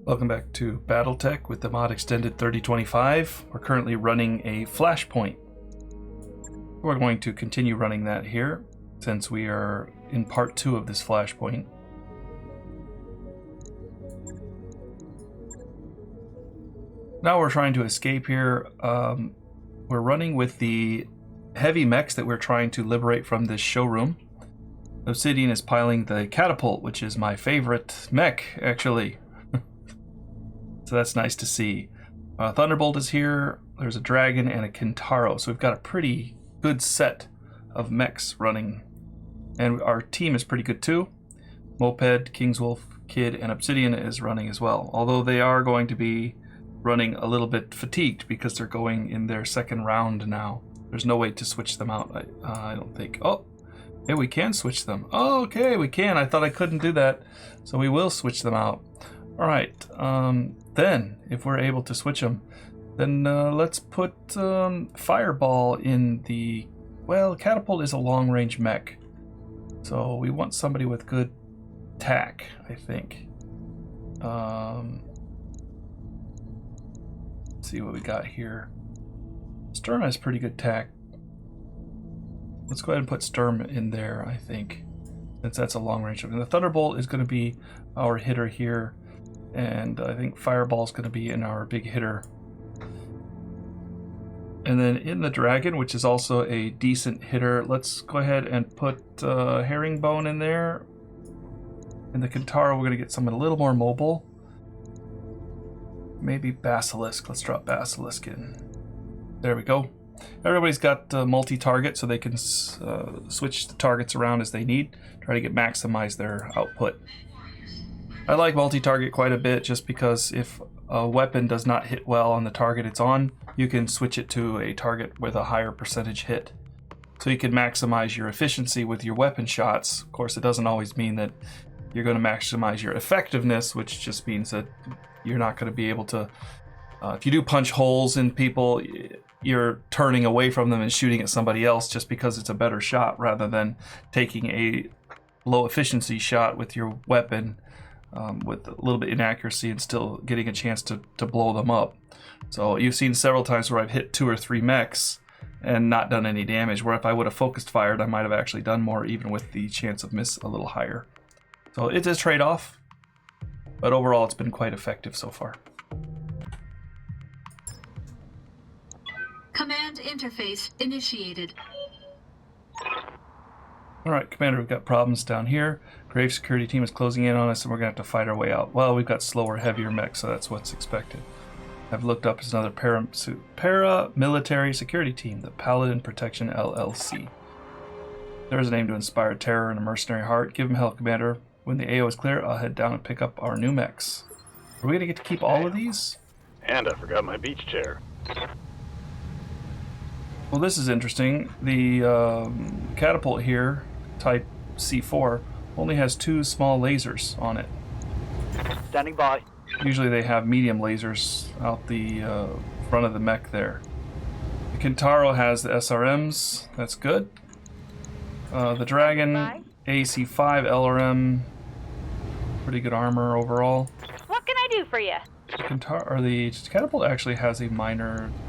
Welcome back to BattleTech with the mod extended 3025. We're currently running a flashpoint. We're going to continue running that here since we are in part 2 of this flashpoint. Now we're trying to escape here. We're running with the heavy mechs that we're trying to liberate from this showroom. Obsidian is piling the Catapult, which is my favorite mech, actually. So that's nice to see. Thunderbolt is here. There's a dragon and a Kintaro. So we've got a pretty good set of mechs running. And our team is pretty good too. Moped, Kingswolf, Kid, and Obsidian is running as well. Although they are going to be running a little bit fatigued because they're going in their second round now. There's no way to switch them out, I don't think. Oh, yeah, we can switch them. Oh, okay, we can. I thought I couldn't do that. So we will switch them out. All right, then if we're able to switch them, then let's put Fireball in the, well, Catapult is a long-range mech. So we want somebody with good tack, I think. Let's see what we got here. Sturm has pretty good tack. Let's go ahead and put Sturm in there, I think, since that's a long range. And the Thunderbolt is going to be our hitter here, and I think Fireball is going to be in our big hitter. And then in the Dragon, which is also a decent hitter, let's go ahead and put Herringbone in there. In the Kintaro, we're going to get someone a little more mobile. Maybe Basilisk. Let's drop Basilisk in. There we go. Everybody's got multi-target, so they can switch the targets around as they need. Try to maximize their output. I like multi-target quite a bit just because if a weapon does not hit well on the target it's on, you can switch it to a target with a higher percentage hit. So you can maximize your efficiency with your weapon shots. Of course, it doesn't always mean that you're going to maximize your effectiveness, which just means that you're not going to be able to, if you do punch holes in people, you're turning away from them and shooting at somebody else just because it's a better shot rather than taking a low efficiency shot with your weapon with a little bit inaccuracy and still getting a chance to blow them up. So you've seen several times where I've hit 2 or 3 mechs and not done any damage, where if I would have focused fired, I might have actually done more, even with the chance of miss a little higher. So it's a trade-off, but overall it's been quite effective so far. Command interface initiated. Alright, Commander, we've got problems down here. Grave security team is closing in on us and we're going to have to fight our way out. Well, we've got slower, heavier mechs, so that's what's expected. I've looked up as another paramilitary security team, the Paladin Protection LLC. There's a name to inspire terror and a mercenary heart. Give them hell, Commander. When the AO is clear, I'll head down and pick up our new mechs. Are we going to get to keep all of these? And I forgot my beach chair. Well, this is interesting. The Catapult here, type C4, only has 2 small lasers on it. Standing by. Usually they have medium lasers out the front of the mech there. The Kintaro has the SRMs. That's good. The Dragon, AC5 LRM. Pretty good armor overall. What can I do for you? The Catapult actually has a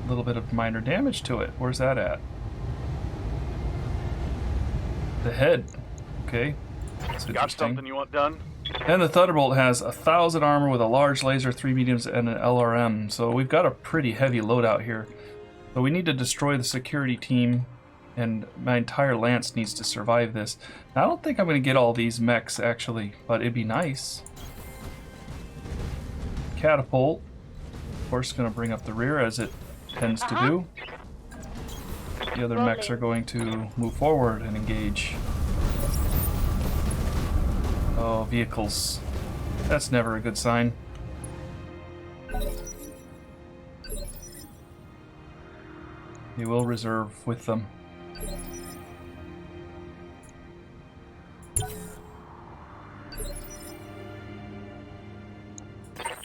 little bit of minor damage to it. Where's that at? The head. Okay. That's Got something you want done? And the Thunderbolt has 1,000 armor with a large laser, 3 mediums, and an LRM. So we've got a pretty heavy loadout here. So we need to destroy the security team, and my entire lance needs to survive this. Now, I don't think I'm going to get all these mechs, actually, but it'd be nice. Catapult, of course, going to bring up the rear as it tends to do. The other mechs are going to move forward and engage. Oh, vehicles. That's never a good sign. You will reserve with them.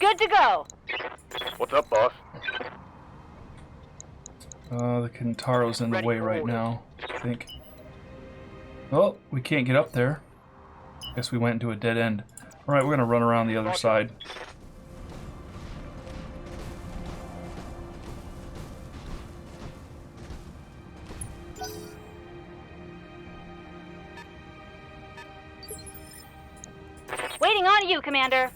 Good to go. What's up, boss? The Kintaro's in the way right now, I think. Oh, we can't get up there. Guess we went into a dead end. Alright, we're going to run around the other side. do, Commander?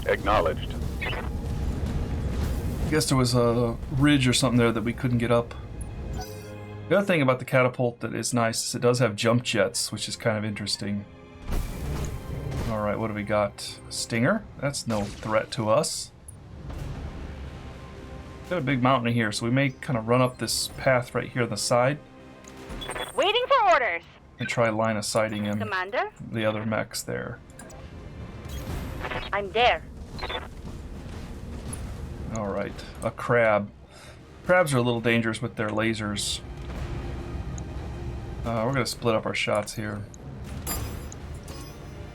Acknowledged. I guess there was a ridge or something there that we couldn't get up. The other thing about the catapult that is nice is it does have jump jets, which is kind of interesting. Alright, what do we got? Stinger? That's no threat to us. Got a big mountain here, so we may kind of run up this path right here on the side Waiting for orders. and try line of sighting in Commander, the other mechs there. I'm there. Alright, a crab. Crabs are a little dangerous with their lasers. We're going to split up our shots here.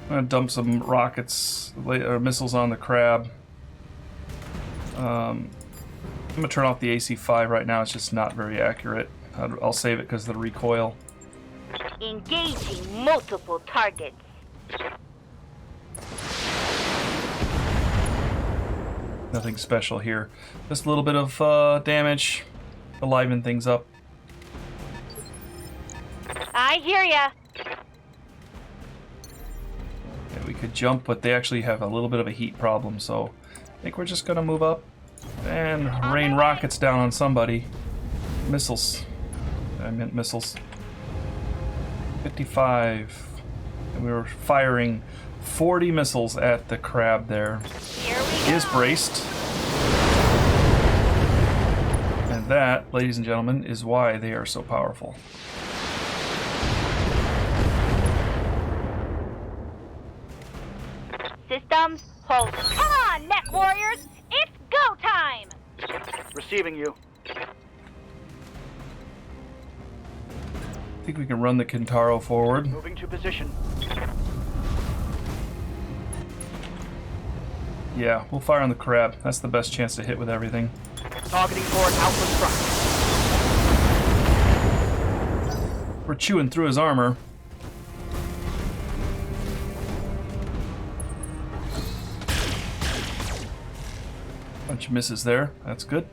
I'm going to dump some rockets, or missiles on the crab. I'm going to turn off the AC-5 right now. It's just not very accurate. I'll save it because of the recoil. Engaging multiple targets. Nothing special here. Just a little bit of damage to liven things up. I hear ya. Yeah, we could jump, but they actually have a little bit of a heat problem, so I think we're just going to move up and rain rockets down on somebody. Missiles. I meant missiles. 55. And we were firing 40 missiles at the crab there. Here we He go. is braced. And that, ladies and gentlemen, is why they are so powerful. Systems, hold. Come on, mech warriors. It's go time. Receiving you. I think we can run the Kintaro forward. Moving to position. Yeah, we'll fire on the crab. That's the best chance to hit with everything. Targeting for an outpost front. We're chewing through his armor. Bunch of misses there. That's good.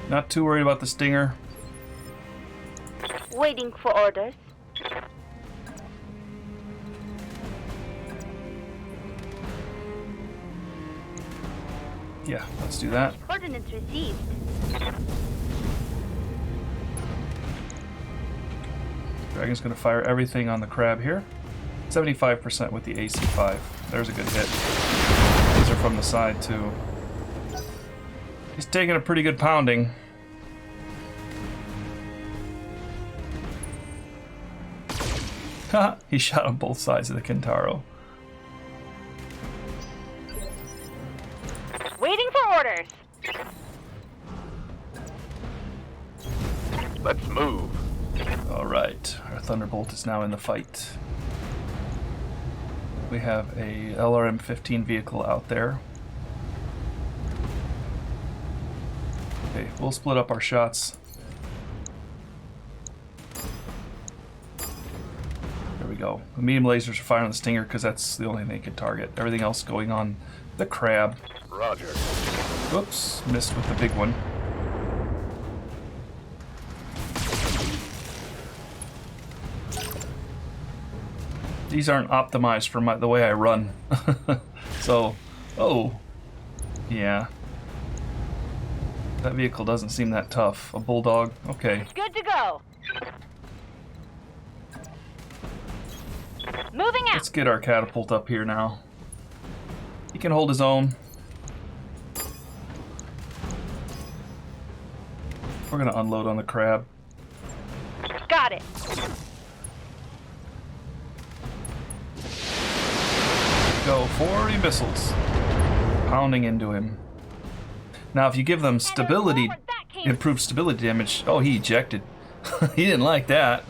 Not too worried about the Stinger. Waiting for orders. Yeah, let's do that. Coordinates received. Dragon's going to fire everything on the crab here. 75% with the AC-5. There's a good hit. These are from the side, too. He's taking a pretty good pounding. Haha, he shot on both sides of the Kintaro. Waiting for orders. Let's move. Alright, our Thunderbolt is now in the fight. We have a LRM-15 vehicle out there. Okay, we'll split up our shots. There we go. The medium lasers are firing on the Stinger because that's the only thing they can target. Everything else going on the crab. Roger. Whoops, missed with the big one. These aren't optimized for the way I run. So, oh, yeah. That vehicle doesn't seem that tough. A bulldog, okay. Good to go. Moving out. Let's get our catapult up here now. He can hold his own. We're gonna unload on the crab. Got it. Go 40 missiles. Pounding into him. Now if you give them stability, Forward, that came. improved stability damage, oh, he ejected. He didn't like that.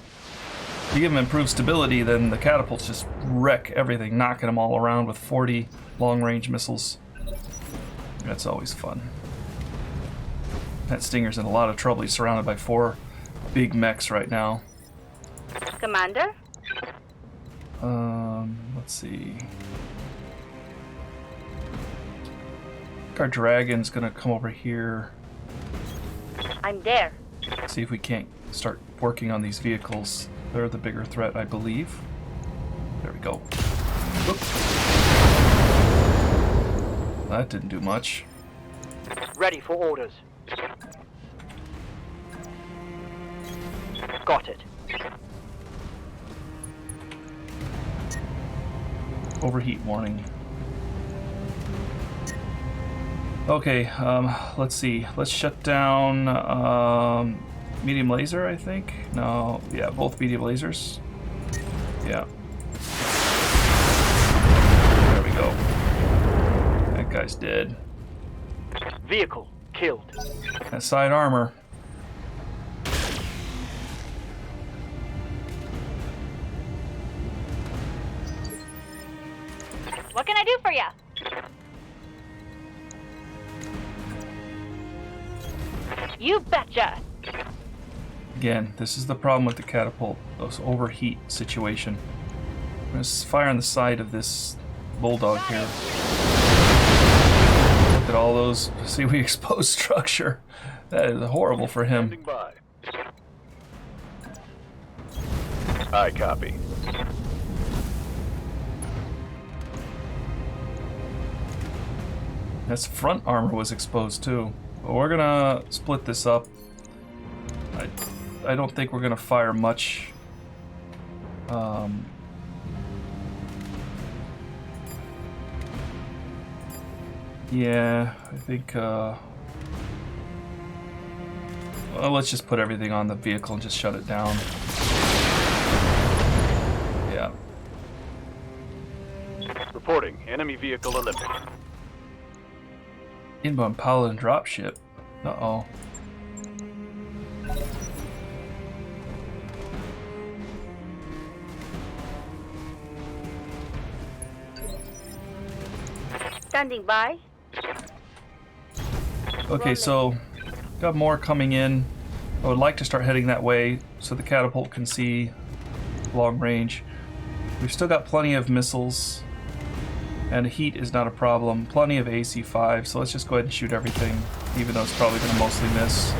If you give him improved stability, then the catapults just wreck everything, knocking them all around with 40 long-range missiles. That's always fun. That Stinger's in a lot of trouble. He's surrounded by 4 big mechs right now. Commander. Let's see. I think our dragon's gonna come over here. I'm there. See if we can't start working on these vehicles. They're the bigger threat, I believe. we go. Oop. That didn't do much. Ready for orders. Got it. Overheat warning. Okay, let's see. Let's shut down medium laser, I think. No, yeah, both medium lasers. Yeah. There we go. That guy's dead. Vehicle killed. That side armor. What can I do for you? You betcha. Again, this is the problem with the catapult, those overheat situation. I'm gonna fire on the side of this bulldog here. Look at all those, see, we exposed structure. That is horrible for him. Standing by. I copy. This front armor was exposed too. But we're gonna split this up. I don't think we're gonna fire much. Yeah, I think. Well, let's just put everything on the vehicle and just shut it down. Yeah. Reporting. Enemy vehicle eliminated. Inbound Paladin dropship. Uh-oh. Standing by. Okay, so got more coming in. I would like to start heading that way so the catapult can see long range. We've still got plenty of missiles, and heat is not a problem. Plenty of AC-5, so let's just go ahead and shoot everything, even though it's probably going to mostly miss.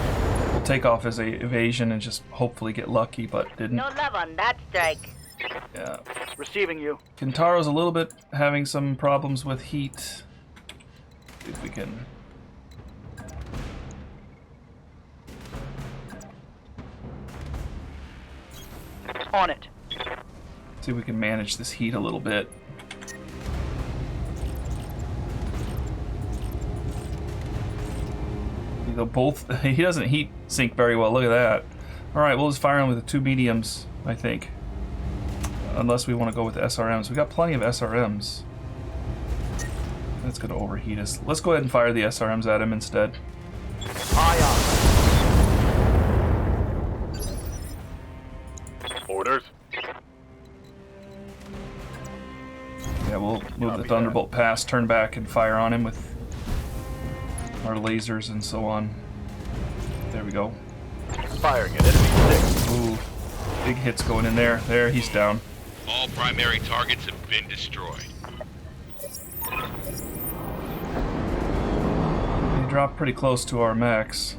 We'll take off as a evasion and just hopefully get lucky, but didn't. No love on that strike. Yeah. Receiving you. Kintaro's a little bit having some problems with heat. See if we can. On it. See if we can manage this heat a little bit. They'll both. He doesn't heat sink very well. Look at that. All right, we'll just fire him with the two mediums, I think. Unless we want to go with SRMs. We got plenty of SRMs. That's going to overheat us. Let's go ahead and fire the SRMs at him instead. Aye, Orders. Yeah, we'll move the Copy Thunderbolt past, turn back, and fire on him with our lasers and so on. There we go. Firing at enemy 6. Ooh, big hits going in there. There, he's down. All primary targets have been destroyed. He dropped pretty close to our mechs.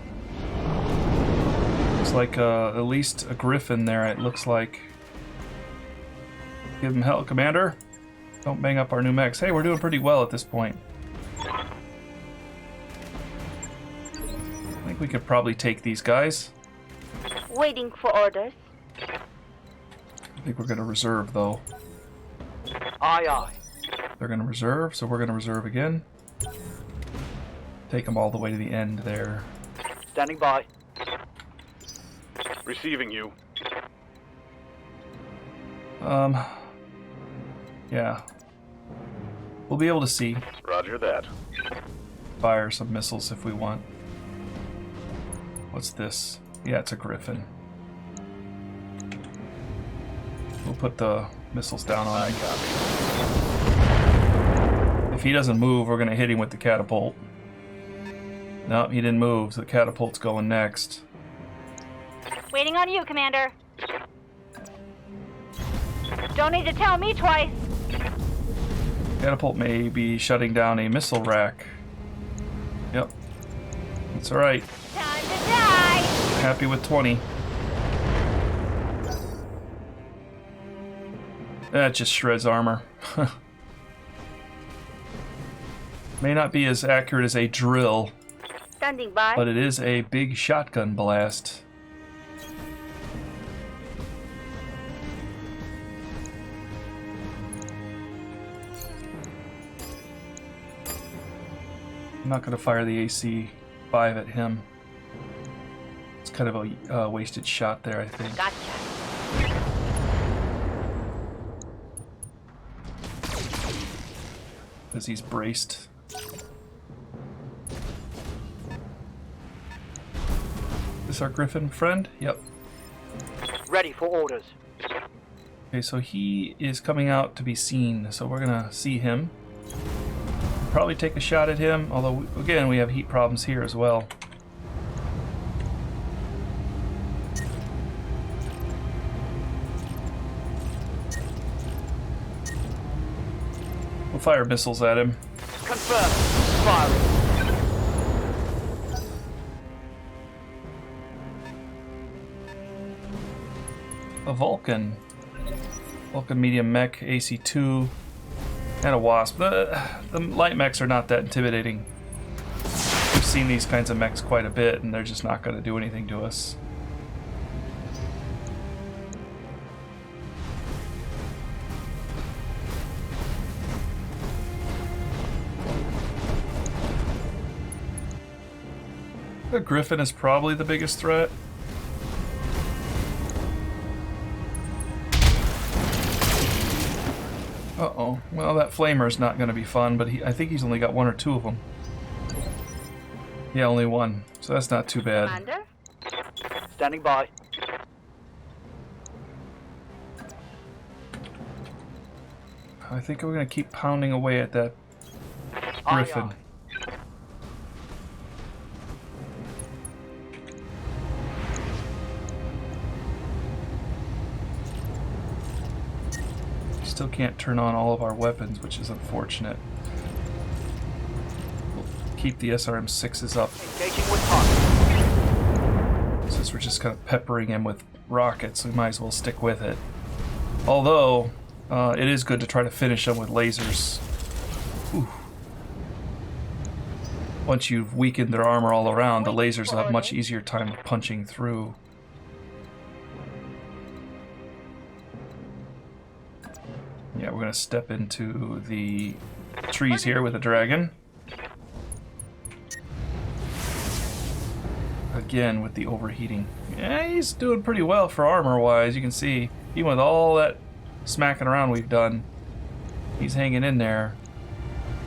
Looks like at least a Griffin there, it looks like. Give him hell, Commander. Don't bang up our new mechs. Hey, we're doing pretty well at this point. I think we could probably take these guys. Waiting for orders. I think we're going to reserve, though. aye, aye. They're going to reserve, so we're going to reserve again. Take them all the way to the end there. Standing by. Receiving you. Yeah. We'll be able to see. Roger that. Fire some missiles if we want. What's this? Yeah, it's a Griffin. We'll put the missiles down on him. If he doesn't move, we're going to hit him with the catapult. Nope, he didn't move, so the catapult's going next. Waiting on you, Commander. Don't need to tell me twice. Catapult may be shutting down a missile rack. Yep. It's alright. Time to die. Happy with 20. That just shreds armor. May not be as accurate as a drill, Standing by. but it is a big shotgun blast. I'm not going to fire the AC-5 at him. It's kind of a wasted shot there, I think. Gotcha. Because he's braced. This our Griffin friend? Yep. Ready for orders. Okay, so he is coming out to be seen, so we're gonna see him. Probably take a shot at him, although, again, we have heat problems here as well. We'll fire missiles at him. Confirm. Firing. A Vulcan medium mech, AC-2, and a Wasp. The light mechs are not that intimidating. We've seen these kinds of mechs quite a bit, and they're just not going to do anything to us. The Griffin is probably the biggest threat. Uh-oh. Well, that flamer's not going to be fun, but I think he's only got one or two of them. Yeah, only one. So that's not too bad. Commander? Standing by. I think we're going to keep pounding away at that Aye, Griffin. aye. Still can't turn on all of our weapons, which is unfortunate. We'll keep the SRM-6s up, Engaging with target. since we're just kind of peppering him with rockets. We might as well stick with it. Although, it is good to try to finish them with lasers. Ooh. Once you've weakened their armor all around, the lasers will have much easier time of punching through. Yeah, we're going to step into the trees here with a dragon. Again, with the overheating. Yeah, he's doing pretty well for armor-wise. You can see, even with all that smacking around we've done, he's hanging in there.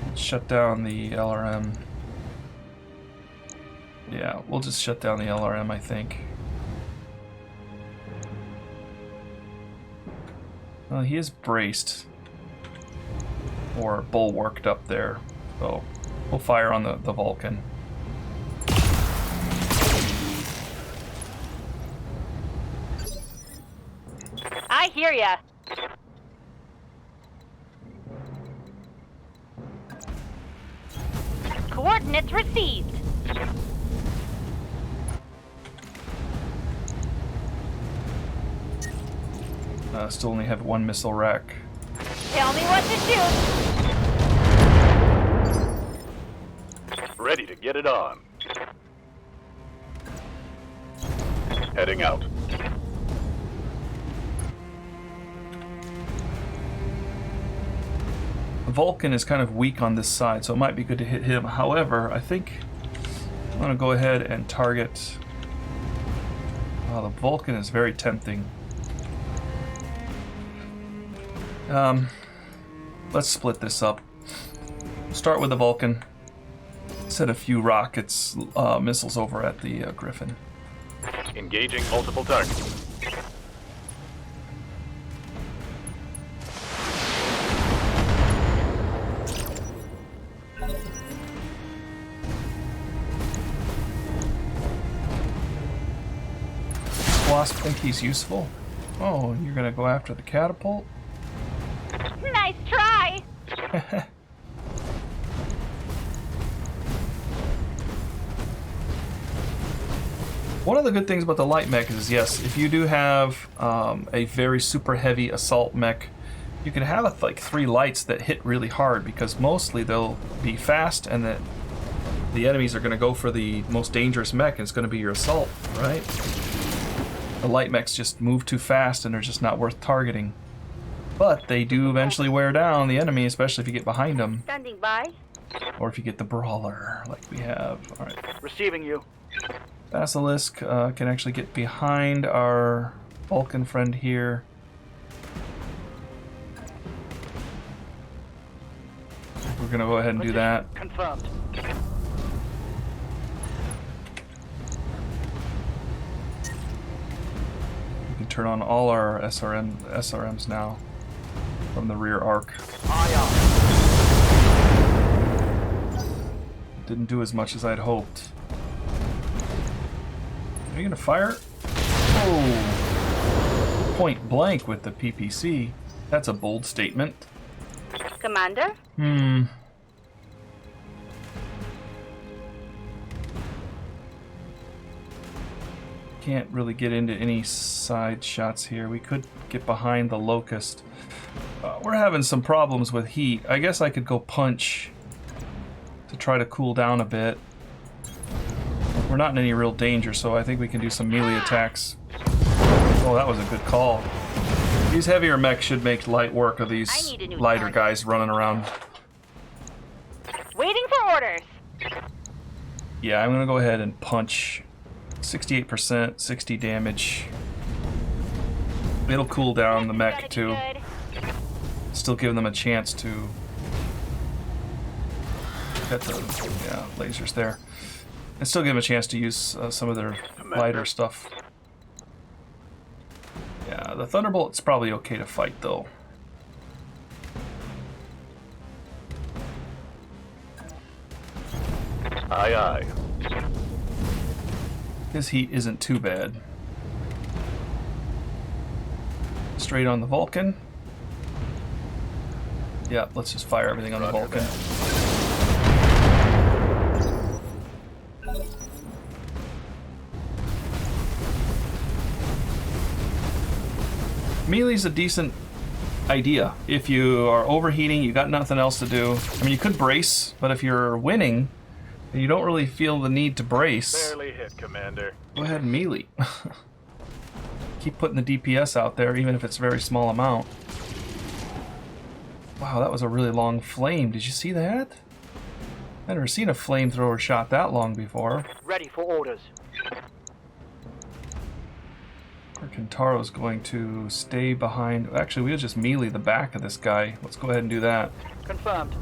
Let's shut down the LRM. Yeah, we'll just shut down the LRM, I think. Well, he is braced. Or bulwarked up there. So, we'll fire on the Vulcan. I hear ya. Coordinates received. Still only have one missile rack. Tell me what to shoot. Ready to get it on. Heading out. Vulcan is kind of weak on this side, so it might be good to hit him. However, I think I'm going to go ahead and target... Oh, the Vulcan is very tempting. Let's split this up. Start with the Vulcan. Set a few rockets, missiles over at the Griffin. Engaging multiple targets. Wasp think he's useful? Oh, you're gonna go after the catapult? Nice try. One of the good things about the light mech is, yes, if you do have a very super heavy assault mech, You can have like 3 lights that hit really hard because mostly they'll be fast and that the enemies are going to go for the most dangerous mech and it's going to be your assault, right? The light mechs just move too fast and they're just not worth targeting. But they do eventually wear down the enemy, especially if you get behind them. Standing by. Or if you get the brawler like we have. Alright. Receiving you. Basilisk can actually get behind our Vulcan friend here. We're gonna go ahead and do that. Confirmed. We can turn on all our SRMs now from the rear arc. Didn't do as much as I'd hoped. Are you gonna fire? Oh! Point blank with the PPC. That's a bold statement. Commander? Can't really get into any side shots here. We could get behind the Locust. We're having some problems with heat. I guess I could go punch to try to cool down a bit. We're not in any real danger, so I think we can do some melee attacks. Oh, that was a good call. These heavier mechs should make light work of these lighter guys running around. Waiting for orders. Yeah, I'm gonna go ahead and punch. 68%, 60 damage. It'll cool down the mech too. Still giving them a chance to get the lasers there. And still give them a chance to use some of their lighter stuff. Yeah, the Thunderbolt's probably okay to fight though. Aye, aye. His heat isn't too bad. Straight on the Vulcan. Yeah, let's just fire everything on the Vulcan. Melee's a decent idea. If you are overheating, you got nothing else to do. I mean, you could brace, but if you're winning, and you don't really feel the need to brace, Barely hit, Commander. go ahead and melee. Keep putting the DPS out there, even if it's a very small amount. Wow, that was a really long flame. Did you see that? I've never seen a flamethrower shot that long before. Ready for orders. Our Kintaro's going to stay behind. Actually, we'll just melee the back of this guy. Let's go ahead and do that. Confirmed.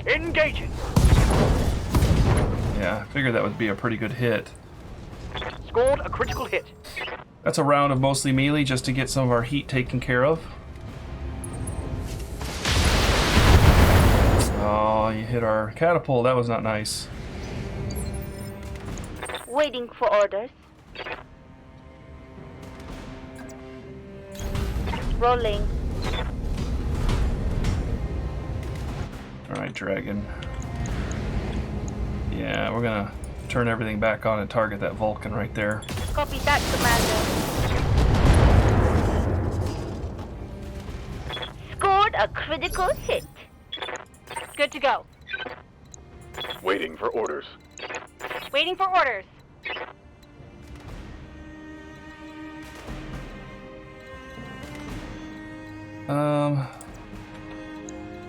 Engaging. Yeah, I figured that would be a pretty good hit. Scored a critical hit. That's a round of mostly melee just to get some of our heat taken care of. Oh, you hit our catapult. That was not nice. Waiting for orders. Rolling. Alright, Dragon. Yeah, we're gonna turn everything back on and target that Vulcan right there. Copy that, Commander. Scored a critical hit. Good to go. Waiting for orders. Waiting for orders.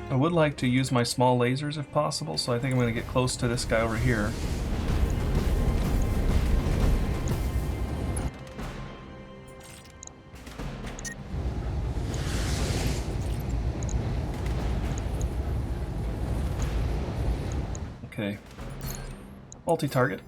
I would like to use my small lasers if possible, so I think I'm going to get close to this guy over here. Okay. Multi-target.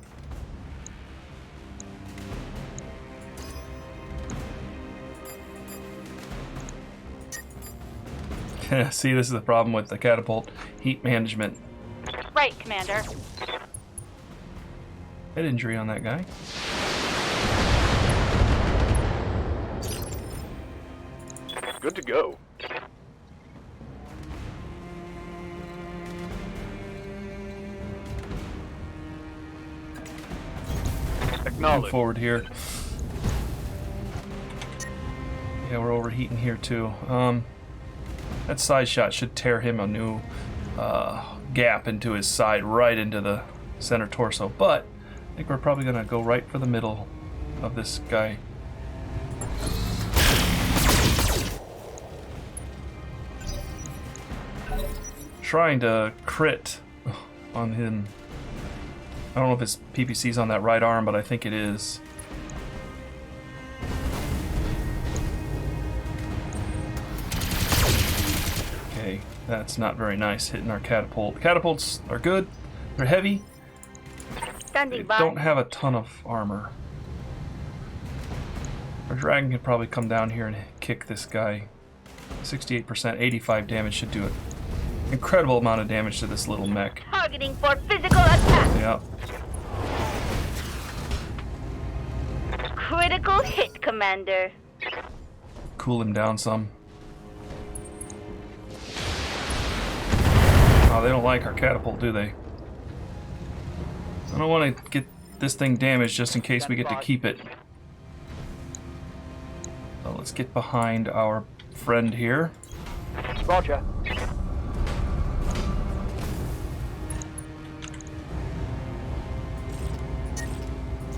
See, this is the problem with the catapult. Heat management. Right, Commander. Head injury on that guy. Good to go. Move Acknowledged. forward here. Yeah, we're overheating here too. That side shot should tear him a new gap into his side, right into the center torso. But I think we're probably gonna go right for the middle of this guy. Trying to crit on him. I don't know if his PPC's on that right arm, but I think it is. Okay, that's not very nice, hitting our catapult. The catapults are good. They're heavy. They don't have a ton of armor. Our dragon could probably come down here and kick this guy. 68%, 85 damage should do it. Incredible amount of damage to this little mech. Targeting for physical attack. Yep. Critical hit, Commander. Cool him down some. Oh, they don't like our catapult, do they? I don't want to get this thing damaged just in case we get to keep it. So let's get behind our friend here. Roger.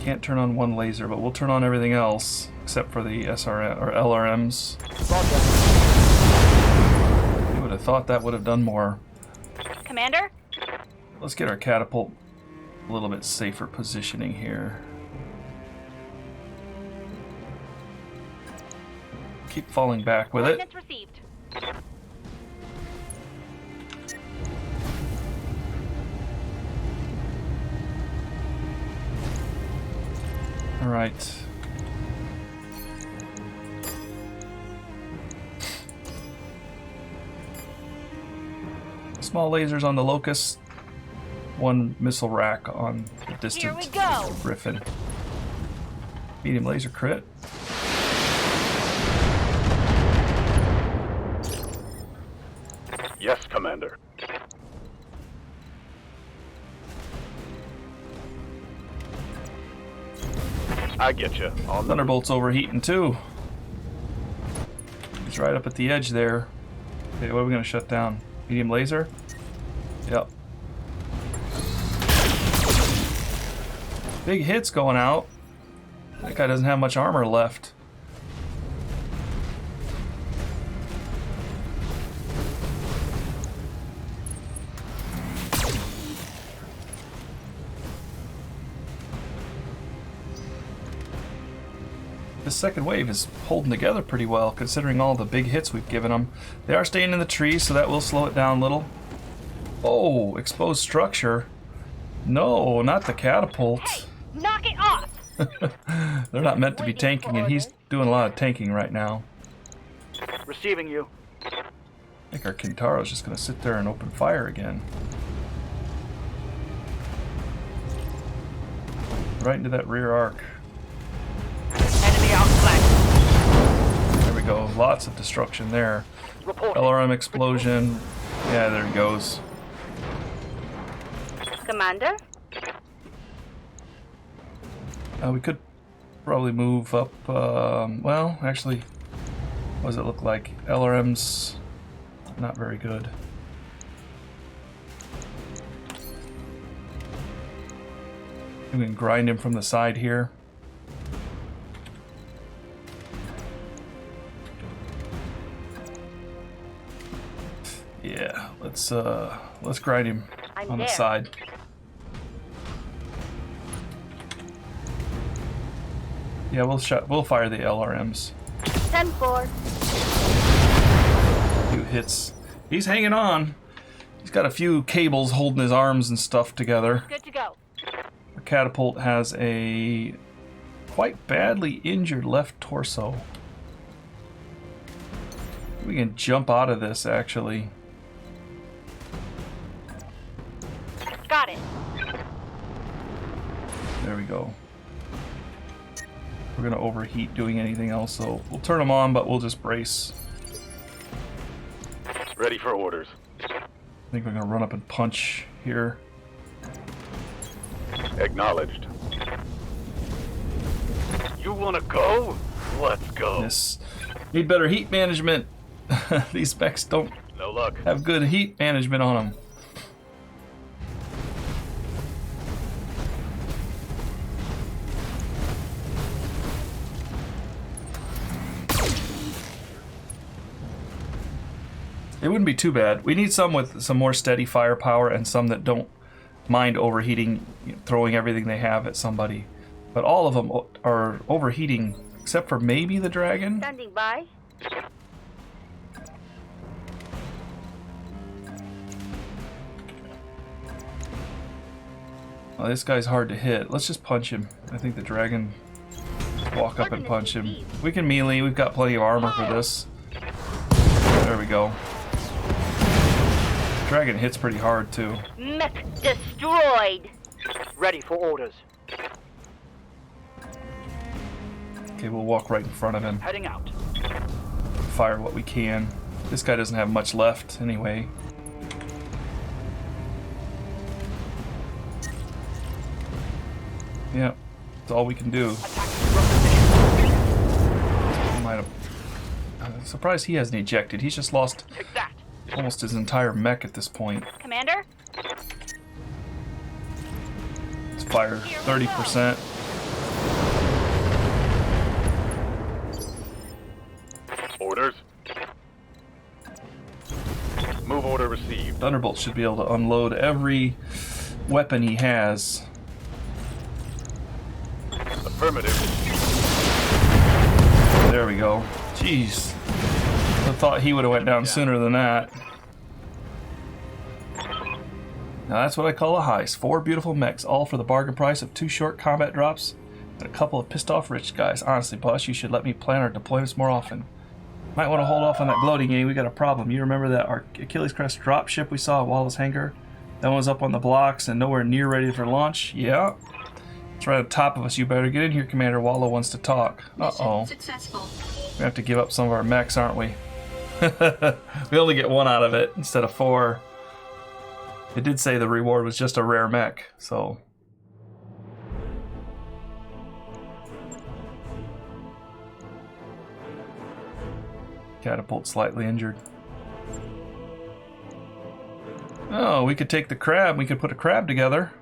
Can't turn on one laser, but we'll turn on everything else except for the SRM or LRMs. Roger. You would have thought that would have done more. Commander? Let's get our catapult a little bit safer positioning here. Keep falling back with it. Coordinates received. All right. Small lasers on the Locust. One missile rack on the distant Here we go. Griffin. Medium laser crit. Yes, Commander. I get you. On the Thunderbolt's overheating too. He's right up at the edge there. Okay, what are we gonna shut down? Medium laser? Yep. Big hits going out. That guy doesn't have much armor left. This second wave is holding together pretty well, considering all the big hits we've given them. They are staying in the trees, so that will slow it down a little. Oh, exposed structure. No, not the catapult. Hey, knock it off. They're not meant to be tanking, and he's doing a lot of tanking right now. Receiving you. I think our Kintaro's just going to sit there and open fire again. Right into that rear arc. Enemy on flank. There we go. Lots of destruction there. Reporting. LRM explosion. Yeah, there he goes. Commander? We could probably move up. Well, actually, what does it look like? LRM's not very good. We can grind him from the side here. Yeah, let's grind him on the side. Yeah, we'll fire the LRMs. 10-4. Few hits. He's hanging on. He's got a few cables holding his arms and stuff together. Good to go. Our catapult has a quite badly injured left torso. We can jump out of this, actually. Got it. There we go. We're gonna overheat doing anything else, so we'll turn them on, but we'll just brace. ready for orders. I think we're gonna run up and punch here. Acknowledged. You wanna go? Let's go. This Need better heat management. These mechs don't No luck. have good heat management on them. It wouldn't be too bad. We need some with some more steady firepower and some that don't mind overheating, throwing everything they have at somebody. But all of them are overheating, except for maybe the dragon. Standing by. Well, this guy's hard to hit. Let's just punch him. I think the dragon... Walk up and punch him. We can melee. We've got plenty of armor for this. There we go. Dragon hits pretty hard, too. Mech destroyed. Ready for orders. Okay, we'll walk right in front of him. Heading out. Fire what we can. This guy doesn't have much left, anyway. Yeah, that's all we can do. Might have... I'm surprised he hasn't ejected. He's just lost Take that. almost his entire mech at this point. Commander? Let's fire 30%. Orders. Move order received. Thunderbolt should be able to unload every weapon he has. Affirmative. There we go. Jeez. I thought he would have went down sooner than that. Now that's what I call a heist. 4 beautiful mechs, all for the bargain price of 2 short combat drops and a couple of pissed off rich guys. Honestly, boss, you should let me plan our deployments more often. Might want to hold off on that gloating game. We got a problem. You remember that our Achilles Crest drop ship we saw at Wallace Hangar? That one was up on the blocks and nowhere near ready for launch? Yeah. It's right on top of us. You better get in here, Commander. Wallow wants to talk. Uh-oh. Successful. We have to give up some of our mechs, aren't we? We only get 1 out of it instead of 4. It did say the reward was just a rare mech, so... Catapult slightly injured. Oh, we could take the crab. We could put a crab together.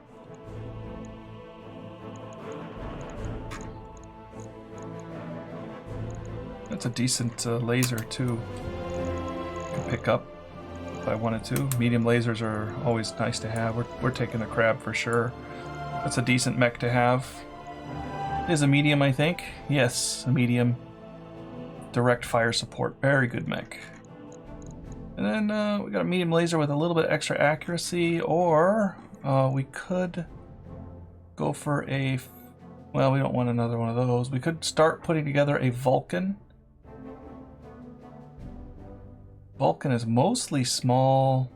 That's a decent laser, too. Could pick up if I wanted to. Medium lasers are always nice to have. We're taking the crab for sure. That's a decent mech to have. It is a medium, I think. Yes, a medium. Direct fire support. Very good mech. And then we got a medium laser with a little bit extra accuracy, or we could go for a... Well, we don't want another one of those. We could start putting together a Vulcan. Vulcan is mostly small.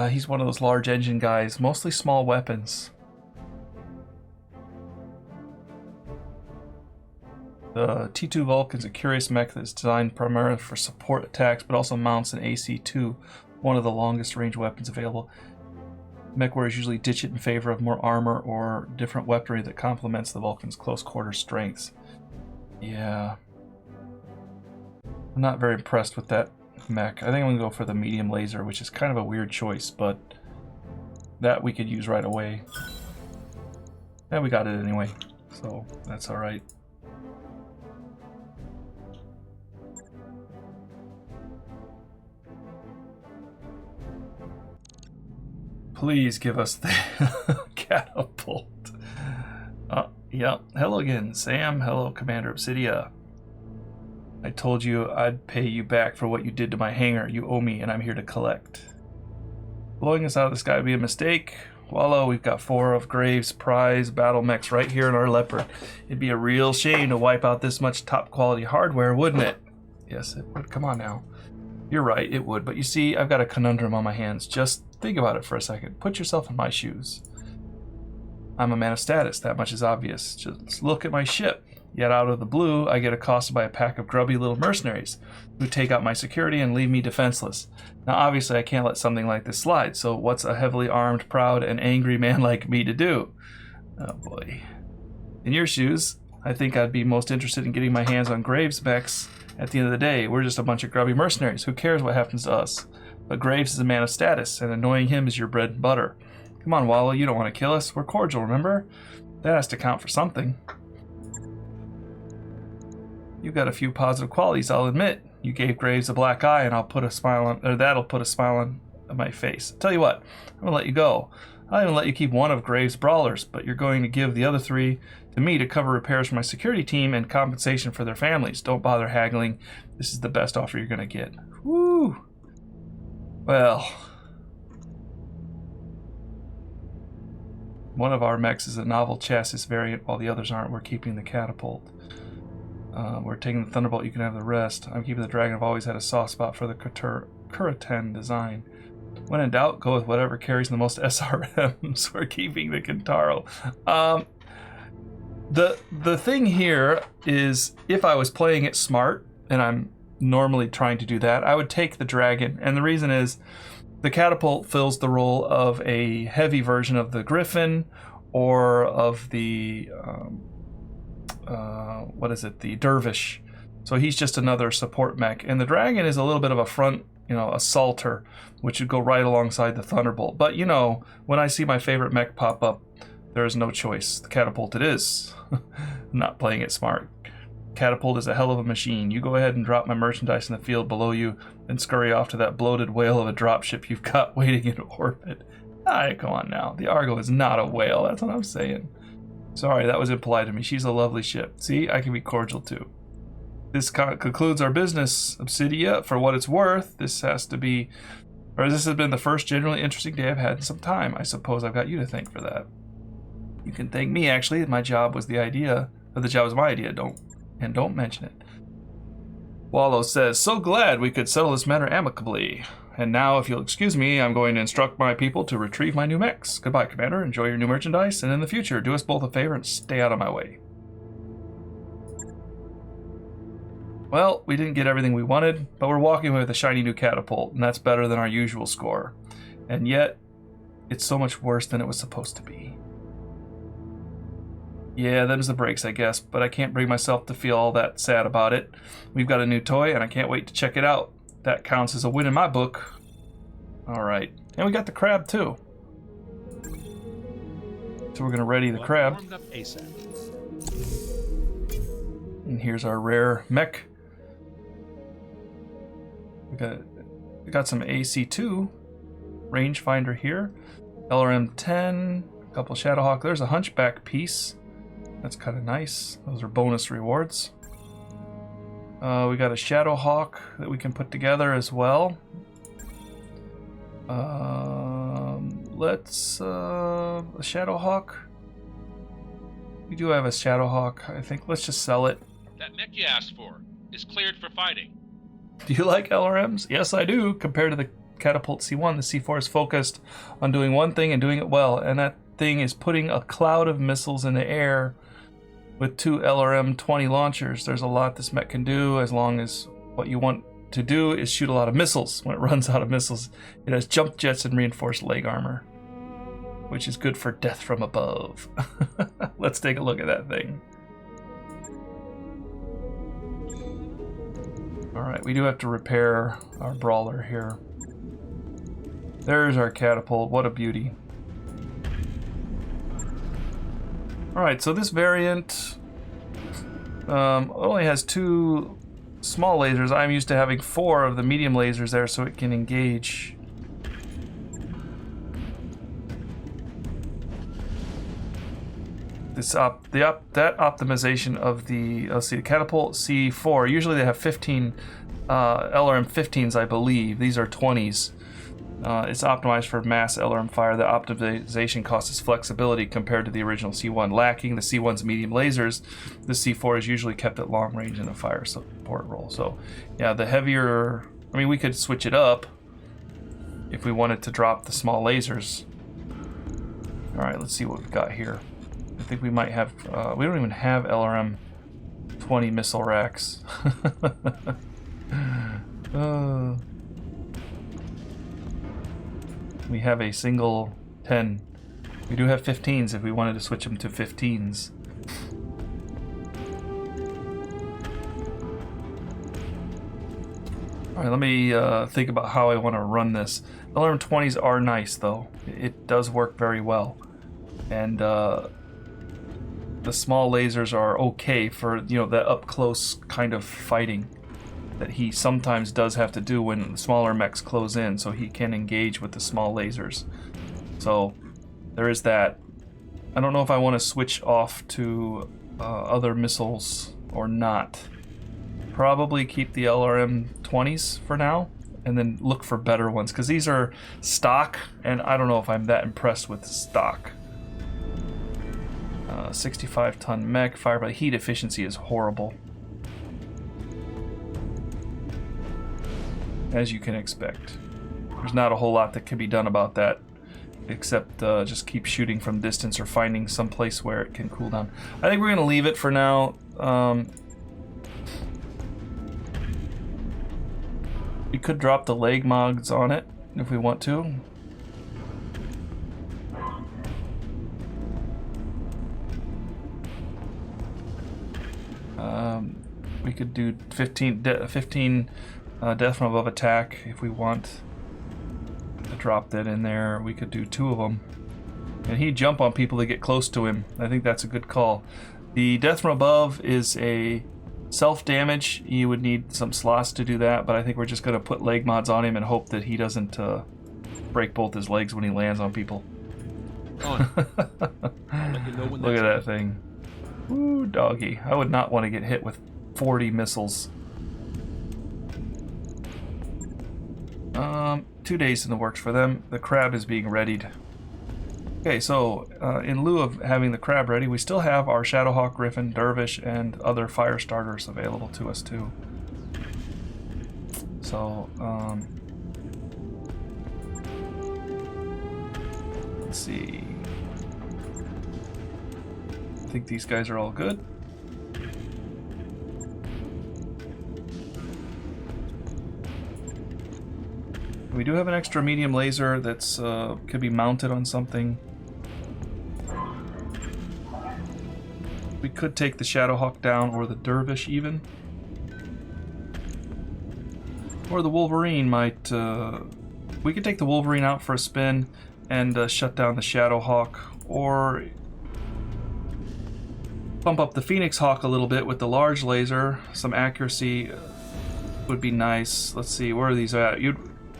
He's one of those large engine guys. Mostly small weapons. The T2 Vulcan's a curious mech that's designed primarily for support attacks, but also mounts an AC-2, one of the longest range weapons available. Mech warriors usually ditch it in favor of more armor or different weaponry that complements the Vulcan's close quarter strengths. Yeah. I'm not very impressed with that mech. I think I'm going to go for the medium laser, which is kind of a weird choice, but that we could use right away. And we got it anyway, so that's alright. Please give us the catapult. Yeah. Hello again, Sam. Hello, Commander Obsidia. I told you I'd pay you back for what you did to my hangar. You owe me, and I'm here to collect. Blowing us out of the sky would be a mistake. Wallow, we've got 4 of Graves' prize battle mechs right here in our Leopard. It'd be a real shame to wipe out this much top-quality hardware, wouldn't it? Yes, it would. Come on now. You're right, it would. But you see, I've got a conundrum on my hands. Just think about it for a second. Put yourself in my shoes. I'm a man of status. That much is obvious. Just look at my ship. Yet out of the blue, I get accosted by a pack of grubby little mercenaries who take out my security and leave me defenseless. Now, obviously, I can't let something like this slide, so what's a heavily armed, proud, and angry man like me to do? Oh, boy. In your shoes, I think I'd be most interested in getting my hands on Graves mechs. At the end of the day, we're just a bunch of grubby mercenaries. Who cares what happens to us? But Graves is a man of status, and annoying him is your bread and butter. Come on, Wallow, you don't want to kill us. We're cordial, remember? That has to count for something. You've got a few positive qualities, I'll admit. You gave Graves a black eye, and I'll put a smile on, or that'll put a smile on my face. Tell you what, I'm gonna let you go. I'll even let you keep one of Graves' brawlers, but you're going to give the other 3 to me to cover repairs for my security team and compensation for their families. Don't bother haggling. This is the best offer you're gonna get. Woo! Well, one of our mechs is a novel chassis variant, while the others aren't. We're keeping the catapult. We're taking the Thunderbolt, you can have the rest. I'm keeping the Dragon. I've always had a soft spot for the Curatan design. When in doubt, go with whatever carries the most SRMs. We're keeping the Kintaro. The thing here is, if I was playing it smart, and I'm normally trying to do that, I would take the Dragon. And the reason is, the Catapult fills the role of a heavy version of the Griffin, or of the... the Dervish. So he's just another support mech, and the Dragon is a little bit of a front, assaulter, which would go right alongside the Thunderbolt. But when I see my favorite mech pop up, there is no choice. The Catapult it is. I'm not playing it smart. Catapult is a hell of a machine. You go ahead and drop my merchandise in the field below you, then scurry off to that bloated whale of a dropship you've got waiting in orbit. Come on now. The Argo is not a whale. That's what I'm saying. Sorry, that was impolite of me. She's a lovely ship. See, I can be cordial too. This concludes our business, Obsidia. For what it's worth, this has been the first genuinely interesting day I've had in some time. I suppose I've got you to thank for that. You can thank me, actually. My job was my idea. Don't mention it. Wallow says, so glad we could settle this matter amicably. And now, if you'll excuse me, I'm going to instruct my people to retrieve my new mechs. Goodbye, Commander. Enjoy your new merchandise, and in the future, do us both a favor and stay out of my way. Well, we didn't get everything we wanted, but we're walking away with a shiny new catapult, and that's better than our usual score. And yet, it's so much worse than it was supposed to be. Yeah, them's the breaks, I guess, but I can't bring myself to feel all that sad about it. We've got a new toy, and I can't wait to check it out. That counts as a win in my book. Alright. And we got the crab, too. So we're going to ready the crab. And here's our rare mech. We got some AC2. Rangefinder here. LRM 10. A couple Shadowhawk. There's a Hunchback piece. That's kind of nice. Those are bonus rewards. We got a Shadowhawk that we can put together as well. Let's a Shadowhawk. We do have a Shadowhawk, I think. Let's just sell it. That mech you asked for is cleared for fighting. Do you like LRMs? Yes, I do. Compared to the Catapult C1, the C4 is focused on doing one thing and doing it well, and that thing is putting a cloud of missiles in the air with 2 LRM 20 launchers. There's a lot this mech can do, as long as what you want to do is shoot a lot of missiles. When it runs out of missiles, it has jump jets and reinforced leg armor, which is good for death from above. Let's take a look at that thing. Alright, we do have to repair our brawler here. There's our catapult. What a beauty. Alright, so this variant only has 2 small lasers. I'm used to having 4 of the medium lasers there, so it can engage. That optimization of the, let's see, the Catapult C4, usually they have 15 LRM 15s, I believe. These are 20s. It's optimized for mass LRM fire. The optimization costs us flexibility compared to the original C1. Lacking the C1's medium lasers, the C4 is usually kept at long range in a fire support role. So, yeah, the heavier... I mean, we could switch it up if we wanted to drop the small lasers. Alright, let's see what we've got here. I think we might have... we don't even have LRM 20 missile racks. We have a single 10. We do have 15s if we wanted to switch them to 15s. All right, let me think about how I want to run this. LRM-20s are nice, though. It does work very well. And the small lasers are okay for, you know, that up-close kind of fighting that he sometimes does have to do when smaller mechs close in, so he can engage with the small lasers. So there is that. I don't know if I want to switch off to other missiles or not. Probably keep the LRM-20s for now, and then look for better ones, because these are stock, and I don't know if I'm that impressed with stock. 65-ton mech, fire by heat efficiency is horrible, as you can expect. There's not a whole lot that can be done about that, except just keep shooting from distance or finding some place where it can cool down. I think we're going to leave it for now. We could drop the leg mods on it if we want to. We could do 15 death from above attack if we want to drop that in there. We could do 2 of them. And he'd jump on people to get close to him. I think that's a good call. The death from above is a self-damage. You would need some slots to do that, but I think we're just going to put leg mods on him and hope that he doesn't break both his legs when he lands on people. On. I'll let you know when Look at that's that thing. Ooh, doggy. I would not want to get hit with 40 missiles. 2 days in the works for them. The crab is being readied. Okay, so in lieu of having the crab ready, we still have our Shadowhawk, Griffin, Dervish, and other fire starters available to us too. So, let's see. I think these guys are all good. We do have an extra medium laser that's could be mounted on something. We could take the Shadowhawk down, or the Dervish even. Or the Wolverine might... we could take the Wolverine out for a spin and shut down the Shadowhawk, or bump up the Phoenix Hawk a little bit with the large laser. Some accuracy would be nice. Let's see, where are these at?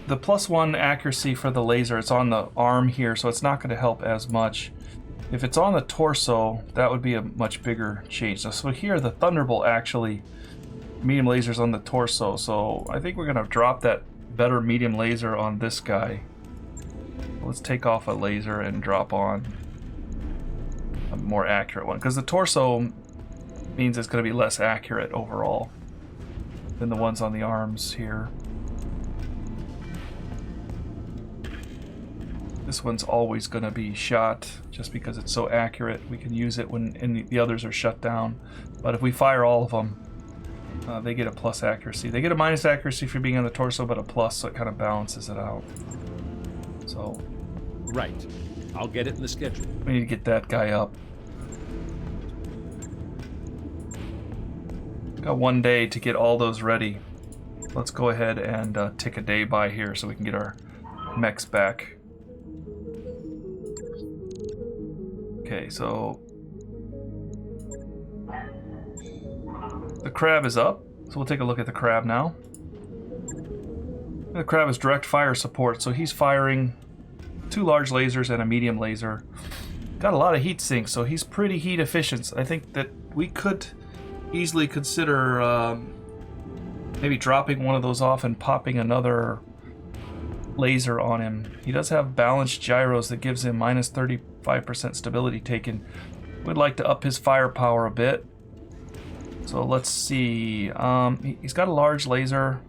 The +1 accuracy for the laser, it's on the arm here, so it's not going to help as much. If it's on the torso, that would be a much bigger change. So here, the Thunderbolt actually, medium laser's on the torso, so I think we're going to drop that better medium laser on this guy. Let's take off a laser and drop on a more accurate one, because the torso means it's going to be less accurate overall than the ones on the arms here. This one's always going to be shot just because it's so accurate. We can use it when the others are shut down. But if we fire all of them, they get a plus accuracy. They get a minus accuracy for being on the torso, but a plus, so it kind of balances it out. So, right. I'll get it in the schedule. We need to get that guy up. Got 1 day to get all those ready. Let's go ahead and tick a day by here so we can get our mechs back. Okay, so the crab is up, so we'll take a look at the crab now. The crab is direct fire support, so he's firing 2 large lasers and a medium laser. Got a lot of heat sinks, so he's pretty heat efficient. I think that we could easily consider maybe dropping one of those off and popping another laser on him. He does have balanced gyros that gives him minus 35% stability taken. Would like to up his firepower a bit. So let's see. He's got a large laser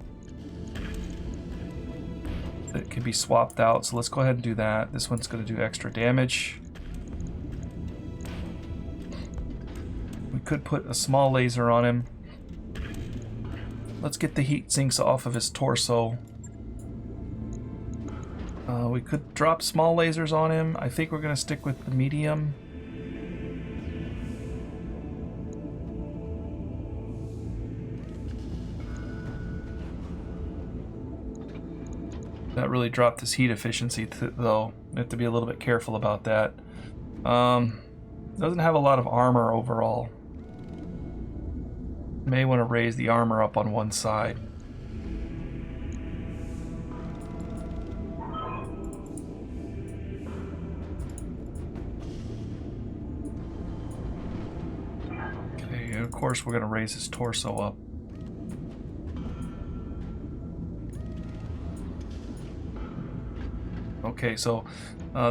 that can be swapped out. So let's go ahead and do that. This one's going to do extra damage. We could put a small laser on him. Let's get the heat sinks off of his torso. We could drop small lasers on him. I think we're going to stick with the medium. That really dropped his heat efficiency, though. We have to be a little bit careful about that. Doesn't have a lot of armor overall. May want to raise the armor up on one side. Okay, and of course we're going to raise his torso up. Okay, so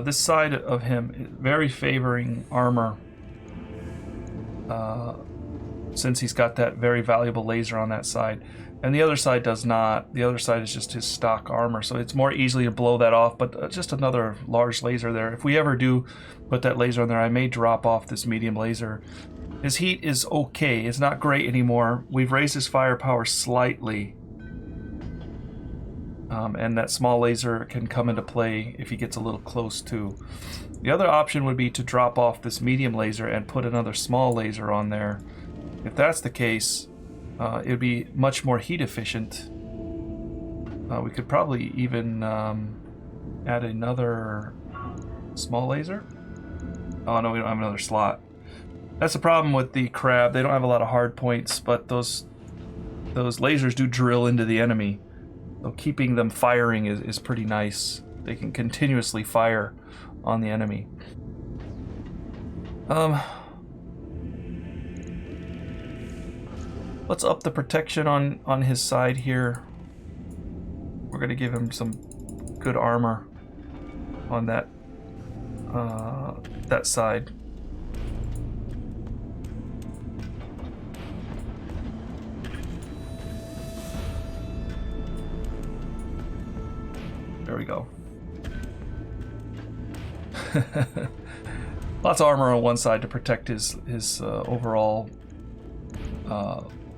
this side of him is very favoring armor, since he's got that very valuable laser on that side, and the other side does not. The other side is just his stock armor, so it's more easily to blow that off, but just another large laser there. If we ever do put that laser on there, I may drop off this medium laser. His heat is okay. It's not great anymore. We've raised his firepower slightly. And that small laser can come into play if he gets a little close too. The other option would be to drop off this medium laser and put another small laser on there. If that's the case, it would be much more heat efficient. We could probably even add another small laser. Oh no, we don't have another slot. That's the problem with the crab. They don't have a lot of hard points, but those lasers do drill into the enemy. So keeping them firing is pretty nice. They can continuously fire on the enemy. Let's up the protection on his side here. We're gonna give him some good armor on that side. There we go. Lots of armor on one side to protect his overall.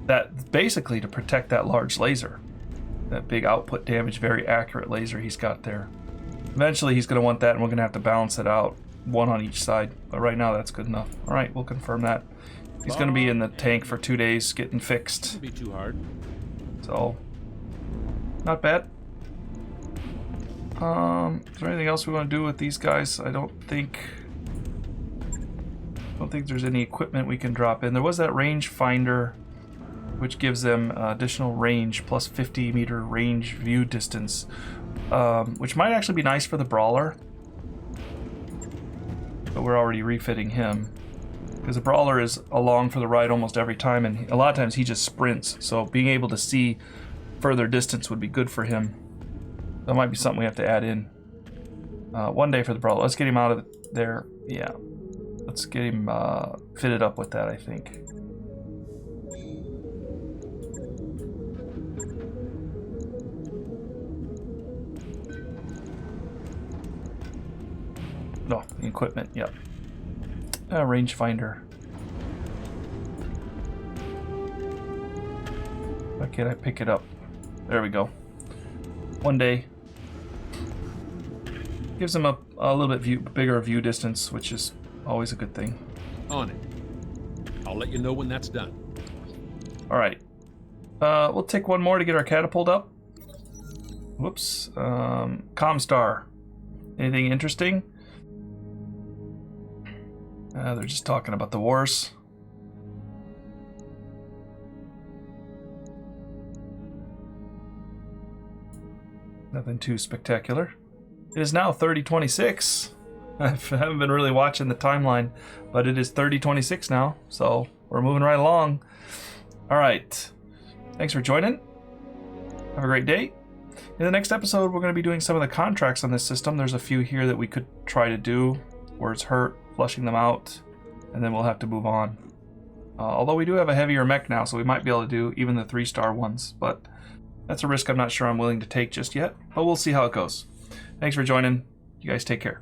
That basically to protect that large laser, that big output damage, very accurate laser he's got there. Eventually he's going to want that, and we're going to have to balance it out, one on each side. But right now that's good enough. All right, we'll confirm that. He's going to be in the tank for 2 days, getting fixed. Won't be too hard. So, not bad. Is there anything else we want to do with these guys? I don't think there's any equipment we can drop in. There was that range finder, which gives them additional range, plus 50 meter range view distance, which might actually be nice for the brawler. But we're already refitting him, because the brawler is along for the ride almost every time, and a lot of times he just sprints. So being able to see further distance would be good for him. That might be something we have to add in. 1 day for the brawler. Let's get him out of there. Yeah. Let's get him fitted up with that, I think. No, the equipment, yep. Rangefinder. Why can't I pick it up? There we go. 1 day. Gives them a little bit bigger view distance, which is always a good thing. On it. I'll let you know when that's done. All right. We'll take one more to get our catapult up. Whoops. Comstar. Anything interesting? They're just talking about the wars. Nothing too spectacular. It is now 3026. I haven't been really watching the timeline, but it is 3026 now, so we're moving right along. All right. Thanks for joining. Have a great day. In the next episode, we're going to be doing some of the contracts on this system. There's a few here that we could try to do where it's hurt, flushing them out, and then we'll have to move on. Although we do have a heavier mech now, so we might be able to do even the 3-star ones, but that's a risk I'm not sure I'm willing to take just yet, but we'll see how it goes. Thanks for joining. You guys take care.